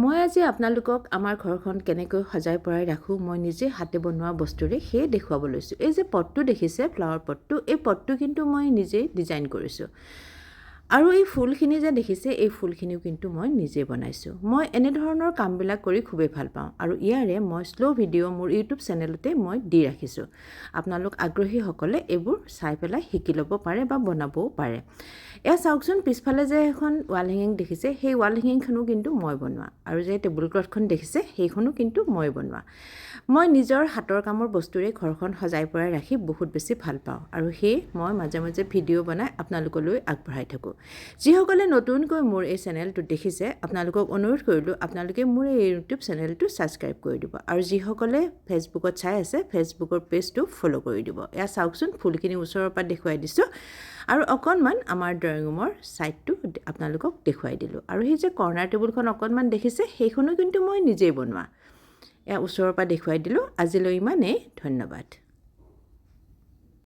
মই আজি আপোনালোকক আমাৰ ঘৰখন কেনেকৈ সজাই পৰাই ৰাখোঁ মই নিজে হাতে বনোৱা বস্তুৰে সেয়ে দেখুৱাব লৈছোঁ। এই যে পটটো দেখিছে, ফ্লাৱাৰ পটটো, এই পটটো কিন্তু মই নিজেই ডিজাইন কৰিছোঁ। আৰু এই ফুলখিনি যে দেখিছে, এই ফুলখিনিও কিন্তু মই নিজে বনাইছোঁ। মই এনেধৰণৰ কামবিলাক কৰি খুবেই ভাল পাওঁ আৰু ইয়াৰে মই শ্ল' ভিডিঅ' মোৰ ইউটিউব চেনেলতে মই দি ৰাখিছোঁ। আপোনালোক আগ্ৰহীসকলে এইবোৰ চাই পেলাই শিকি ল'ব পাৰে বা বনাবও পাৰে। এয়া চাওকচোন, পিছফালে যে এখন ৱাল হেঙিং দেখিছে, সেই ৱাল হেঙিংখনো কিন্তু মই বনোৱা। আৰু যে টেবুল ক্লথখন দেখিছে, সেইখনো কিন্তু মই বনোৱা। মই নিজৰ হাতৰ কামৰ বস্তুৰে ঘৰখন সজাই পৰাই ৰাখি বহুত বেছি ভাল পাওঁ আৰু সেয়ে মই মাজে মাজে ভিডিঅ' বনাই আপোনালোকলৈ আগবঢ়াই থাকোঁ। যিসকলে নতুনকৈ মোৰ এই চেনেলটো দেখিছে, আপোনালোকক অনুৰোধ কৰিলোঁ আপোনালোকে মোৰ এই ইউটিউব চেনেলটো ছাবস্ক্ৰাইব কৰি দিব আৰু যিসকলে ফেচবুকত চাই আছে, ফেচবুকৰ পেজটো ফ'ল' কৰি দিব। এয়া চাওকচোন, ফুলখিনি ওচৰৰ পৰা দেখুৱাই দিছোঁ আৰু অকণমান আমাৰ ড্ৰয়িং ৰুমৰ ছাইডটো আপোনালোকক দেখুৱাই দিলোঁ। আৰু সেই যে কৰ্ণাৰ টেবুলখন অকণমান দেখিছে, সেইখনো কিন্তু মই নিজেই বনোৱা। এয়া ওচৰৰ পৰা দেখুৱাই দিলোঁ। আজিলৈ ইমানেই, ধন্যবাদ।